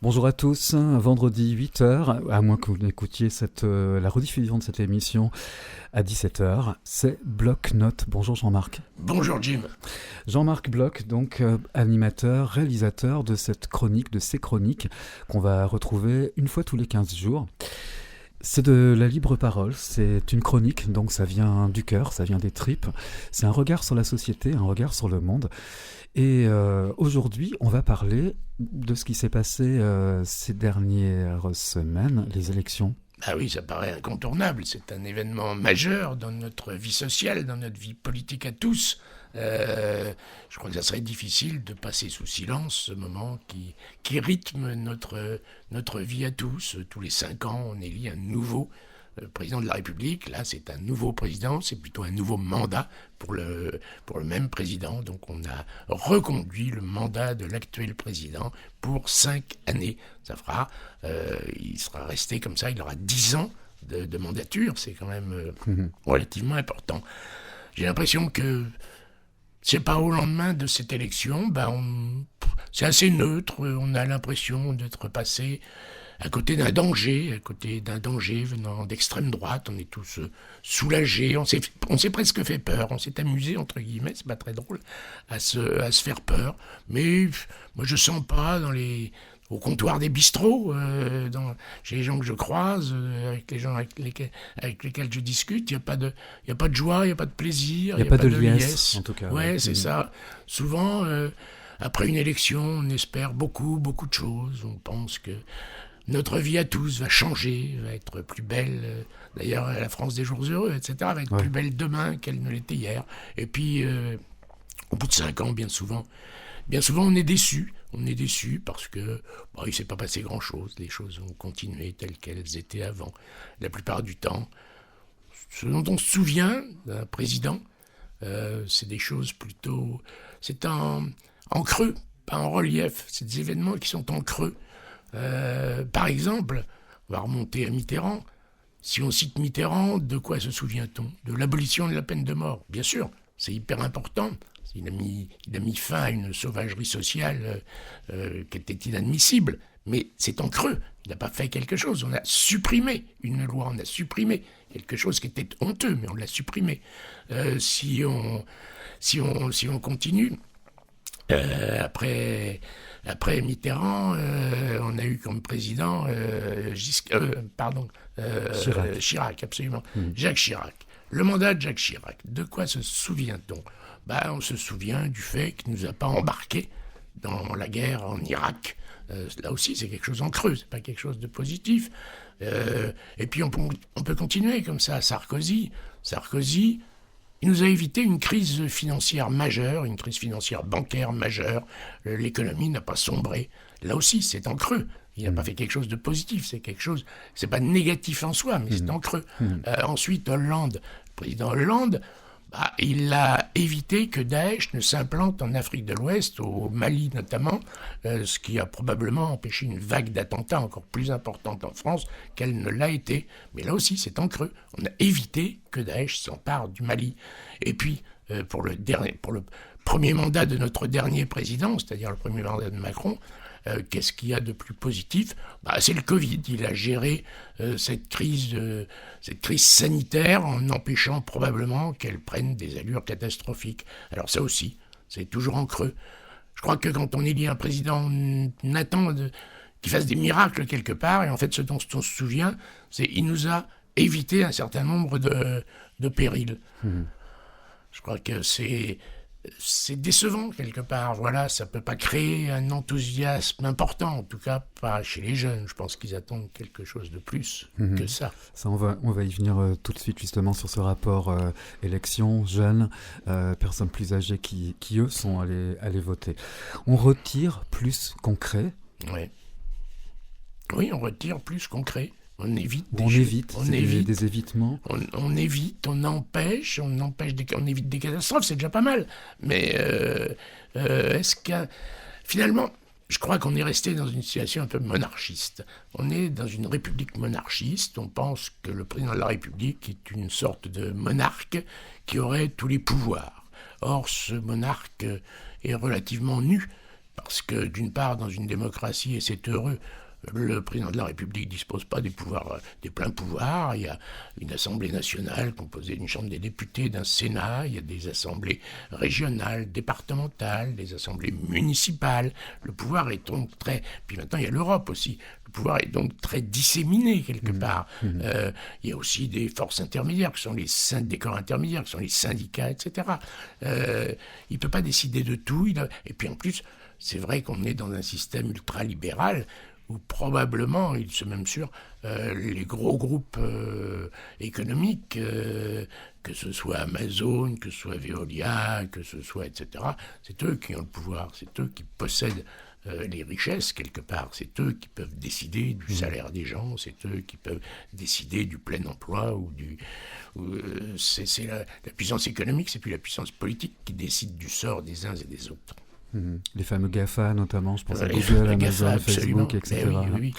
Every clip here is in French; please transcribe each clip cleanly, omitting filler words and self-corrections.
Bonjour à tous, vendredi 8h, à moins que vous n'écoutiez la rediffusion de cette émission à 17h, c'est Bloc-Notes. Bonjour Jean-Marc. Bonjour Jim. Jean-Marc Bloch, donc animateur, réalisateur de ces chroniques qu'on va retrouver une fois tous les 15 jours. C'est de la libre parole, c'est une chronique, donc ça vient du cœur, ça vient des tripes. C'est un regard sur la société, un regard sur le monde. Et aujourd'hui, on va parler de ce qui s'est passé ces dernières semaines, les élections. Ah oui, ça paraît incontournable. C'est un événement majeur dans notre vie sociale, dans notre vie politique à tous. Je crois que ça serait difficile de passer sous silence ce moment qui rythme notre vie à tous. Tous les 5 ans, on élit un nouveau président de la République. Là, c'est un nouveau président, c'est plutôt un nouveau mandat pour le même président. Donc on a reconduit le mandat de l'actuel président pour 5 années. Ça fera, il sera resté comme ça, il aura 10 ans de mandature. C'est quand même relativement important. J'ai l'impression que c'est pas au lendemain de cette élection, c'est assez neutre. On a l'impression d'être passé à côté d'un danger venant d'extrême droite. On est tous soulagés, on s'est presque fait peur, on s'est amusé, entre guillemets, c'est pas très drôle, à se faire peur. Mais moi je sens pas au comptoir des bistrots, chez les gens que je croise, avec les gens avec lesquels je discute, il n'y a pas de joie, il n'y a pas de plaisir, il n'y a pas de liesse, en tout cas. Ouais, c'est ça. Souvent, après une élection, on espère beaucoup de choses. On pense que notre vie à tous va changer, va être plus belle. D'ailleurs, la France des jours heureux, etc., va être plus belle demain qu'elle ne l'était hier. Et puis, au bout de 5 ans, bien souvent, on est déçu. On est déçu parce que il ne s'est pas passé grand-chose. Les choses ont continué telles qu'elles étaient avant. La plupart du temps, ce dont on se souvient d'un président, c'est des choses plutôt... C'est en creux, pas en relief. C'est des événements qui sont en creux. Par exemple, on va remonter à Mitterrand. Si on cite Mitterrand, de quoi se souvient-on ? De l'abolition de la peine de mort. Bien sûr, c'est hyper important. Il a mis fin à une sauvagerie sociale qui était inadmissible. Mais c'est en creux. Il n'a pas fait quelque chose. On a supprimé une loi, on a supprimé quelque chose qui était honteux, mais on l'a supprimé. Si on continue, après Mitterrand, on a eu comme président Chirac, absolument. Jacques Chirac. Le mandat de Jacques Chirac, de quoi se souvient-on ? On se souvient du fait qu'il ne nous a pas embarqués dans la guerre en Irak. Là aussi, c'est quelque chose en creux, c'est pas quelque chose de positif. Et puis on peut continuer comme ça. Sarkozy, il nous a évité une crise financière majeure, une crise financière bancaire majeure. L'économie n'a pas sombré. Là aussi, c'est en creux. Il n'a pas fait quelque chose de positif. C'est pas négatif en soi, mais c'est en creux. Ensuite, le président Hollande, il a évité que Daesh ne s'implante en Afrique de l'Ouest, au Mali notamment, ce qui a probablement empêché une vague d'attentats encore plus importante en France qu'elle ne l'a été. Mais là aussi, c'est en creux. On a évité que Daesh s'empare du Mali. Et puis, pour le premier mandat de notre dernier président, c'est-à-dire le premier mandat de Macron, qu'est-ce qu'il y a de plus positif ? C'est le Covid. Il a géré cette crise sanitaire en empêchant probablement qu'elle prenne des allures catastrophiques. Alors ça aussi, c'est toujours en creux. Je crois que quand on élit un président, on attend qu'il fasse des miracles quelque part, et en fait ce dont on se souvient, c'est qu'il nous a évité un certain nombre de périls. Je crois que c'est décevant quelque part. Voilà, ça peut pas créer un enthousiasme important, en tout cas pas chez les jeunes. Je pense qu'ils attendent quelque chose de plus que ça. Ça, on va y venir tout de suite justement sur ce rapport élection, jeunes, personnes plus âgées qui eux sont allés voter. On retire plus concret. Oui, on retire plus concret. On évite des évitements. On évite, on évite des catastrophes, c'est déjà pas mal. Mais est-ce que finalement, je crois qu'on est resté dans une situation un peu monarchiste. On est dans une république monarchiste. On pense que le président de la République est une sorte de monarque qui aurait tous les pouvoirs. Or, ce monarque est relativement nu Parce que d'une part, dans une démocratie, et c'est heureux, le président de la République ne dispose pas des pleins pouvoirs. Il y a une Assemblée nationale composée d'une Chambre des députés, d'un Sénat. Il y a des assemblées régionales, départementales, des assemblées municipales. Le pouvoir est donc très... Puis maintenant, il y a l'Europe aussi. Le pouvoir est donc très disséminé quelque part. Il y a aussi des forces intermédiaires, qui sont des corps intermédiaires, qui sont les syndicats, etc. Il ne peut pas décider de tout. Et puis en plus, c'est vrai qu'on est dans un système ultralibéral où probablement, il se même sûr, les gros groupes économiques, que ce soit Amazon, que ce soit Veolia, que ce soit, etc., c'est eux qui ont le pouvoir, c'est eux qui possèdent les richesses quelque part, c'est eux qui peuvent décider du salaire des gens, c'est eux qui peuvent décider du plein emploi c'est la puissance économique, c'est puis la puissance politique qui décide du sort des uns et des autres. Les fameux GAFA, notamment, je pense à Google, Amazon, GAFA, Facebook, etc. Oui.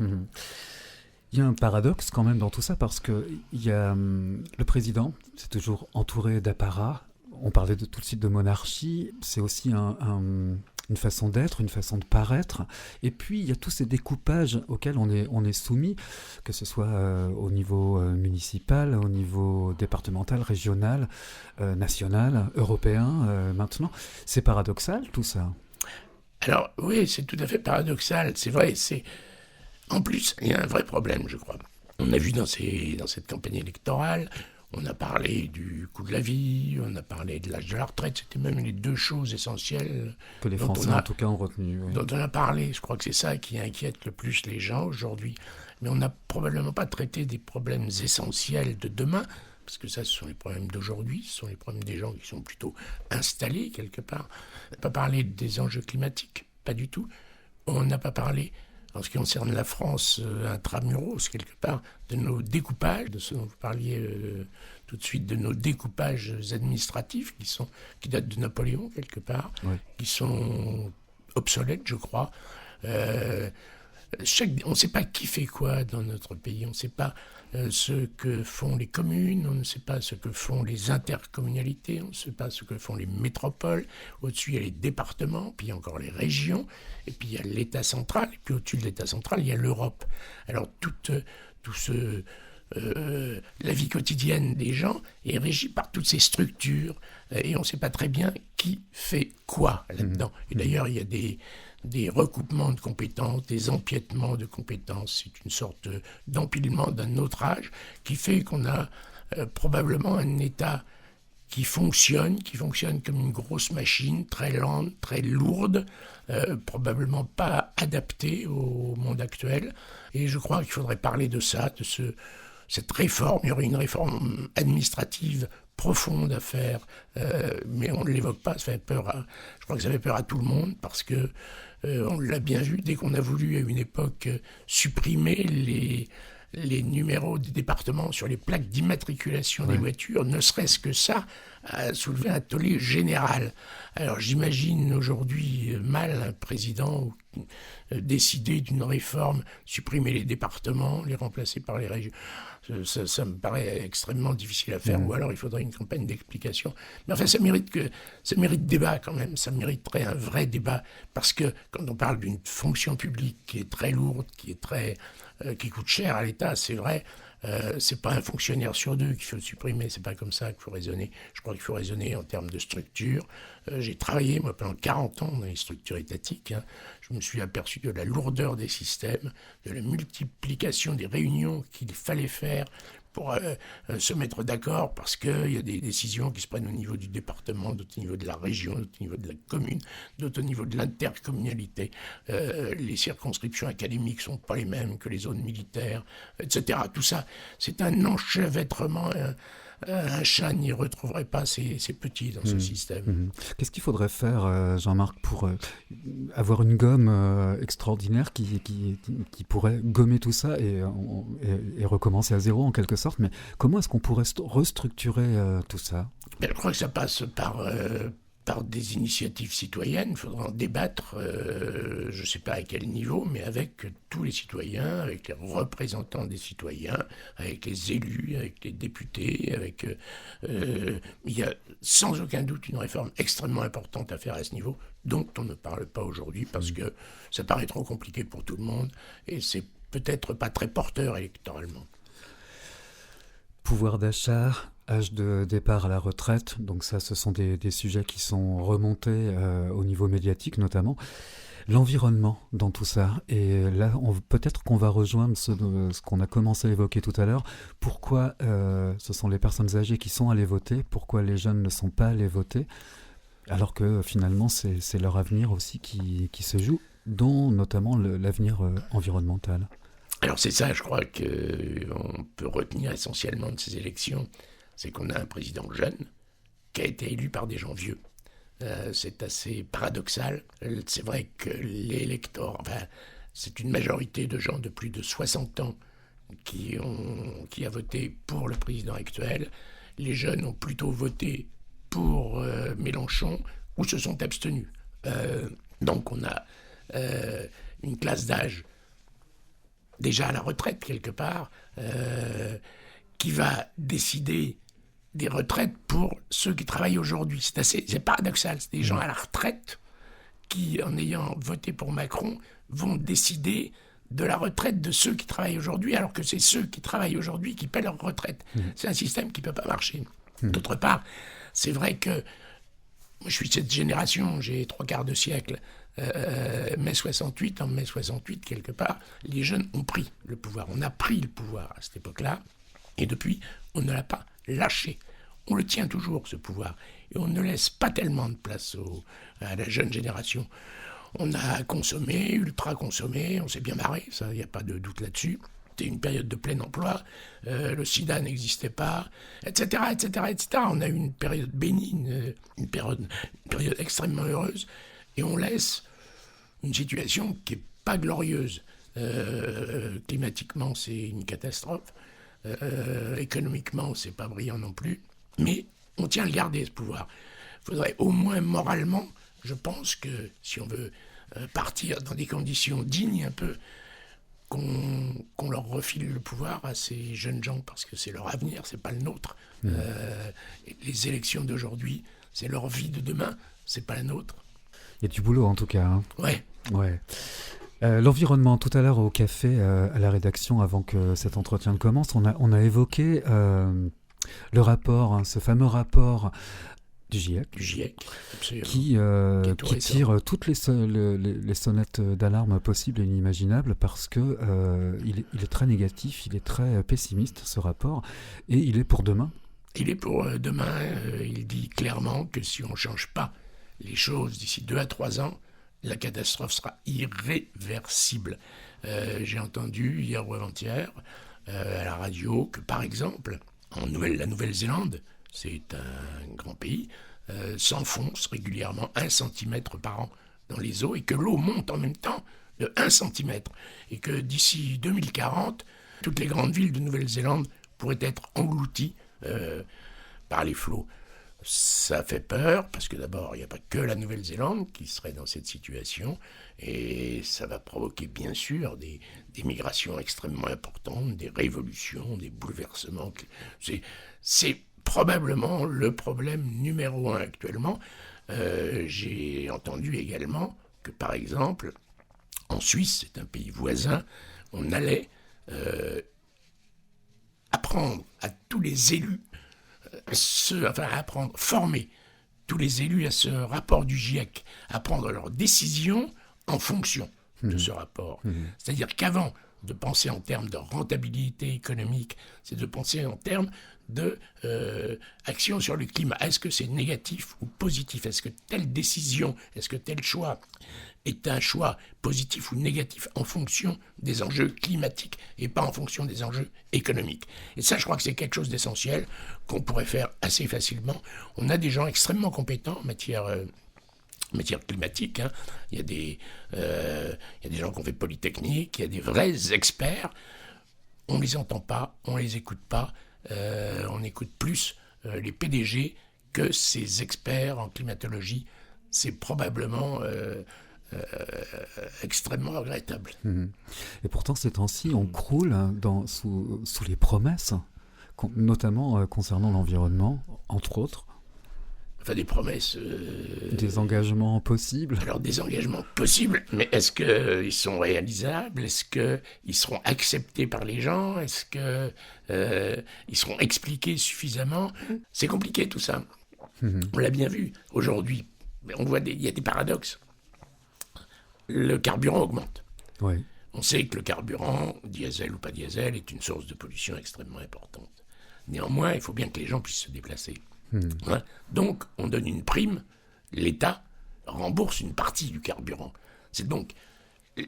Il y a un paradoxe quand même dans tout ça, parce que il y a, le président, c'est toujours entouré d'apparats. On parlait tout de suite de monarchie, c'est aussi une façon d'être, une façon de paraître. Et puis, il y a tous ces découpages auxquels on est soumis, que ce soit au niveau municipal, au niveau départemental, régional, national, européen, maintenant. C'est paradoxal, tout ça. Alors, oui, c'est tout à fait paradoxal. C'est vrai, En plus, il y a un vrai problème, je crois. On a vu dans cette campagne électorale, on a parlé du coût de la vie, on a parlé de l'âge de la retraite, c'était même les deux choses essentielles que les Français, en tout cas, ont retenu. Oui. Dont on a parlé. Je crois que c'est ça qui inquiète le plus les gens aujourd'hui. Mais on n'a probablement pas traité des problèmes essentiels de demain, parce que ça, ce sont les problèmes d'aujourd'hui, ce sont les problèmes des gens qui sont plutôt installés quelque part. On n'a pas parlé des enjeux climatiques, pas du tout. On n'a pas parlé, en ce qui concerne la France intramuros, quelque part, de nos découpages, de ce dont vous parliez tout de suite, de nos découpages administratifs qui datent de Napoléon, quelque part, oui. Qui sont obsolètes, je crois. On ne sait pas qui fait quoi dans notre pays, on ne sait pas ce que font les communes, on ne sait pas ce que font les intercommunalités, on ne sait pas ce que font les métropoles. Au-dessus, il y a les départements, puis il y a encore les régions, et puis il y a l'État central, et puis au-dessus de l'État central, il y a l'Europe. Alors la vie quotidienne des gens est régie par toutes ces structures, et on ne sait pas très bien qui fait quoi là-dedans. Et d'ailleurs, il y a des recoupements de compétences, des empiètements de compétences. C'est une sorte d'empilement d'un autre âge qui fait qu'on a probablement un État qui fonctionne comme une grosse machine, très lente, très lourde, probablement pas adaptée au monde actuel. Et je crois qu'il faudrait parler de ça, de cette réforme. Il y aurait une réforme administrative profonde à faire, mais on ne l'évoque pas, ça fait peur je crois que ça fait peur à tout le monde, parce que on l'a bien vu, dès qu'on a voulu à une époque supprimer les numéros des départements sur les plaques d'immatriculation des voitures, ne serait-ce que ça a soulevé un tollé général. Alors j'imagine aujourd'hui mal un président décider d'une réforme, supprimer les départements, les remplacer par les régions. Ça me paraît extrêmement difficile à faire, ou alors il faudrait une campagne d'explication. Mais enfin, ça mérite débat quand même, ça mériterait un vrai débat, parce que quand on parle d'une fonction publique qui est très lourde, qui coûte cher à l'État, c'est vrai, c'est pas un fonctionnaire sur deux qu'il faut supprimer, c'est pas comme ça qu'il faut raisonner. Je crois qu'il faut raisonner en termes de structure. J'ai travaillé, moi, pendant 40 ans dans les structures étatiques. Je me suis aperçu de la lourdeur des systèmes, de la multiplication des réunions qu'il fallait faire pour se mettre d'accord, parce qu'il y a des décisions qui se prennent au niveau du département, d'autres au niveau de la région, d'autres au niveau de la commune, d'autres au niveau de l'intercommunalité. Les circonscriptions académiques ne sont pas les mêmes que les zones militaires, etc. Tout ça, c'est un enchevêtrement. Un chat n'y retrouverait pas ses petits dans ce système. Qu'est-ce qu'il faudrait faire, Jean-Marc, pour avoir une gomme extraordinaire qui pourrait gommer tout ça et recommencer à zéro en quelque sorte? Mais comment est-ce qu'on pourrait restructurer tout ça? Je crois que ça passe par des initiatives citoyennes. Il faudra en débattre, je ne sais pas à quel niveau, mais avec tous les citoyens, avec les représentants des citoyens, avec les élus, avec les députés. Il y a sans aucun doute une réforme extrêmement importante à faire à ce niveau, dont on ne parle pas aujourd'hui parce que ça paraît trop compliqué pour tout le monde et c'est peut-être pas très porteur électoralement. Pouvoir d'achat, âge de départ à la retraite, donc ça, ce sont des sujets qui sont remontés au niveau médiatique notamment. L'environnement dans tout ça, et là, peut-être qu'on va rejoindre ce qu'on a commencé à évoquer tout à l'heure. Pourquoi ce sont les personnes âgées qui sont allées voter, pourquoi les jeunes ne sont pas allés voter, alors que finalement, c'est leur avenir aussi qui se joue, dont notamment l'avenir environnemental. Alors c'est ça, je crois qu'on peut retenir essentiellement de ces élections, c'est qu'on a un président jeune qui a été élu par des gens vieux. C'est assez paradoxal. C'est vrai que c'est une majorité de gens de plus de 60 ans qui a voté pour le président actuel. Les jeunes ont plutôt voté pour Mélenchon ou se sont abstenus. Donc on a une classe d'âge déjà à la retraite quelque part, qui va décider des retraites pour ceux qui travaillent aujourd'hui. C'est paradoxal, c'est des gens à la retraite qui, en ayant voté pour Macron, vont décider de la retraite de ceux qui travaillent aujourd'hui, alors que c'est ceux qui travaillent aujourd'hui qui paient leur retraite. C'est un système qui ne peut pas marcher. D'autre part, c'est vrai que moi, je suis de cette génération, j'ai 3/4 de siècle. Mai 68, en mai 68, quelque part, les jeunes ont pris le pouvoir. On a pris le pouvoir à cette époque-là, et depuis, on ne l'a pas lâché. On le tient toujours, ce pouvoir, et on ne laisse pas tellement de place à la jeune génération. On a consommé, ultra consommé, on s'est bien marré, ça, il n'y a pas de doute là-dessus. C'était une période de plein emploi, le sida n'existait pas, etc., etc., etc. On a eu une période bénigne, une période extrêmement heureuse, et on laisse une situation qui n'est pas glorieuse. Climatiquement, c'est une catastrophe. Économiquement, c'est pas brillant non plus. Mais on tient à le garder, ce pouvoir. Il faudrait au moins moralement, je pense que si on veut partir dans des conditions dignes un peu, qu'on leur refile le pouvoir à ces jeunes gens, parce que c'est leur avenir, c'est pas le nôtre. Les élections d'aujourd'hui, c'est leur vie de demain, c'est pas la nôtre. Il y a du boulot en tout cas. Hein. Ouais. L'environnement, tout à l'heure au café, à la rédaction, avant que cet entretien commence, on a évoqué le rapport, ce fameux rapport du GIEC, qui tire toutes les sonnettes d'alarme possibles et inimaginables parce que il est très négatif, il est très pessimiste, ce rapport, et il est pour demain. Il est pour demain, il dit clairement que si on ne change pas les choses d'ici 2 à 3 ans, la catastrophe sera irréversible. J'ai entendu hier ou avant-hier à la radio que, par exemple, la Nouvelle-Zélande, c'est un grand pays, s'enfonce régulièrement 1 cm par an dans les eaux et que l'eau monte en même temps de 1 cm. Et que d'ici 2040, toutes les grandes villes de Nouvelle-Zélande pourraient être englouties par les flots. Ça fait peur, parce que d'abord, il n'y a pas que la Nouvelle-Zélande qui serait dans cette situation, et ça va provoquer bien sûr des migrations extrêmement importantes, des révolutions, des bouleversements. C'est probablement le problème numéro 1 actuellement. J'ai entendu également que, par exemple, en Suisse, c'est un pays voisin, on allait apprendre à tous les élus former tous les élus à ce rapport du GIEC, à prendre leurs décisions en fonction de ce rapport. C'est-à-dire qu'avant de penser en termes de rentabilité économique, c'est de penser en termes de action sur le climat. Est-ce que c'est négatif ou positif ? Est-ce que telle décision, est-ce que tel choix est un choix positif ou négatif en fonction des enjeux climatiques et pas en fonction des enjeux économiques. Et ça, je crois que c'est quelque chose d'essentiel qu'on pourrait faire assez facilement. On a des gens extrêmement compétents en matière climatique. Hein. Il y a des gens qui ont fait Polytechnique, il y a des vrais experts. On ne les entend pas, on ne les écoute pas. On écoute plus les PDG que ces experts en climatologie. C'est probablement extrêmement regrettable. Et pourtant, ces temps-ci, on croule sous les promesses, notamment concernant l'environnement, entre autres. Enfin, des promesses... Des engagements possibles. Alors, des engagements possibles, mais est-ce qu'ils sont réalisables? Est-ce qu'ils seront acceptés par les gens? Est-ce qu'ils seront expliqués suffisamment? C'est compliqué, tout ça. On l'a bien vu. Aujourd'hui, on voit il y a des paradoxes. Le carburant augmente. Oui. On sait que le carburant, diesel ou pas diesel, est une source de pollution extrêmement importante. Néanmoins, il faut bien que les gens puissent se déplacer. Ouais. Donc, on donne une prime, l'État rembourse une partie du carburant. C'est donc,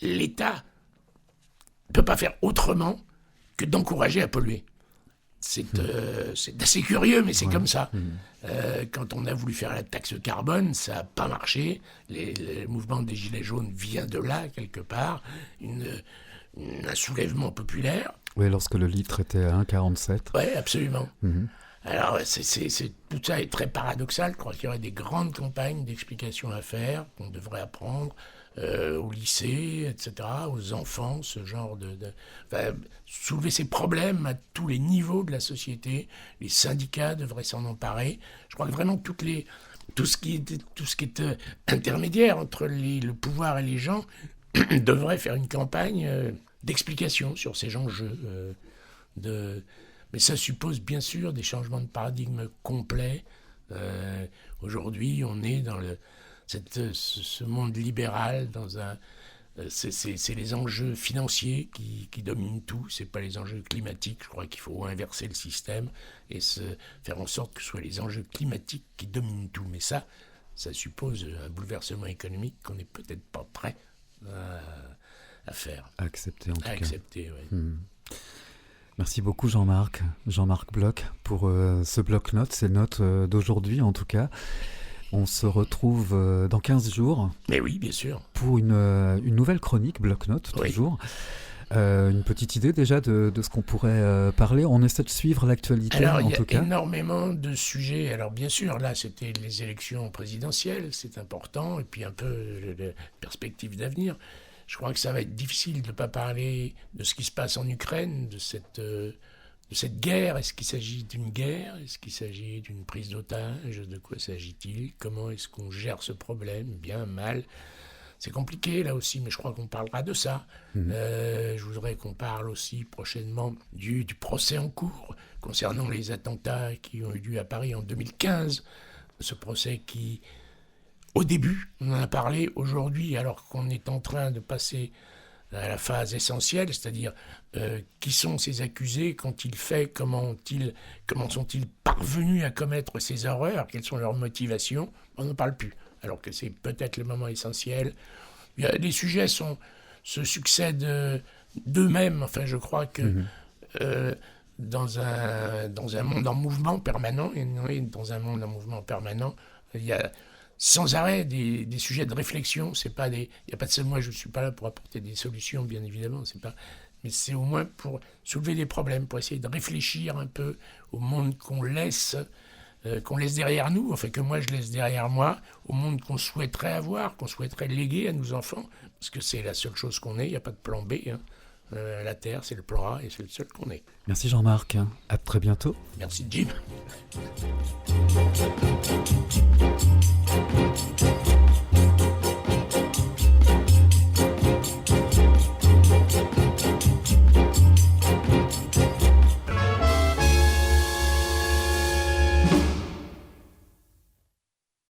l'État ne peut pas faire autrement que d'encourager à polluer. C'est assez curieux, mais c'est comme ça. Quand on a voulu faire la taxe carbone, ça n'a pas marché. Le mouvement des Gilets jaunes vient de là, quelque part. Un soulèvement populaire. Oui, lorsque le litre était à 1,47. Oui, absolument. Alors, tout ça est très paradoxal. Je crois qu'il y aurait des grandes campagnes d'explication à faire, qu'on devrait apprendre au lycée, etc., aux enfants, ce genre enfin, soulever ces problèmes à tous les niveaux de la société. Les syndicats devraient s'en emparer. Je crois que vraiment tout ce qui est intermédiaire entre le pouvoir et les gens devrait faire une campagne d'explication sur ces enjeux. Mais ça suppose bien sûr des changements de paradigme complets. Aujourd'hui, on est dans ce monde libéral, c'est les enjeux financiers qui dominent tout, c'est pas les enjeux climatiques. Je crois qu'il faut inverser le système et faire en sorte que ce soit les enjeux climatiques qui dominent tout. Mais ça suppose un bouleversement économique qu'on n'est peut-être pas prêt à faire. À accepter, en tout cas. À accepter, oui. Merci beaucoup Jean-Marc Bloch pour ce bloc-notes, ces notes d'aujourd'hui en tout cas. On se retrouve dans 15 jours. Mais oui, bien sûr. Pour une nouvelle chronique, bloc-notes toujours. Une petite idée déjà de ce qu'on pourrait parler. On essaie de suivre l'actualité en tout cas. Il y a énormément de sujets. Alors bien sûr, là c'était les élections présidentielles, c'est important, et puis un peu de perspective d'avenir. Je crois que ça va être difficile de ne pas parler de ce qui se passe en Ukraine, de cette guerre. Est-ce qu'il s'agit d'une guerre? Est-ce qu'il s'agit d'une prise d'otage? De quoi s'agit-il? Comment est-ce qu'on gère ce problème? Bien, mal? C'est compliqué là aussi, mais je crois qu'on parlera de ça. Je voudrais qu'on parle aussi prochainement du procès en cours concernant les attentats qui ont eu lieu à Paris en 2015. Ce procès qui... Au début, on en a parlé aujourd'hui, alors qu'on est en train de passer à la phase essentielle, c'est-à-dire qui sont ces accusés, qu'ont-ils fait, comment sont-ils parvenus à commettre ces horreurs, quelles sont leurs motivations, on n'en parle plus, alors que c'est peut-être le moment essentiel. Les sujets se succèdent d'eux-mêmes, enfin je crois que dans un monde en mouvement permanent, et dans un monde en mouvement permanent, il y a sans arrêt des sujets de réflexion. Il n'y a pas de seul moi, je ne suis pas là pour apporter des solutions, bien évidemment, mais c'est au moins pour soulever des problèmes, pour essayer de réfléchir un peu au monde qu'on laisse derrière nous, enfin que moi je laisse derrière moi, au monde qu'on souhaiterait avoir, qu'on souhaiterait léguer à nos enfants, parce que c'est la seule chose qu'on ait, il n'y a pas de plan B. La Terre, c'est le plan A et c'est le seul qu'on ait. Merci Jean-Marc, à très bientôt. Merci Jim.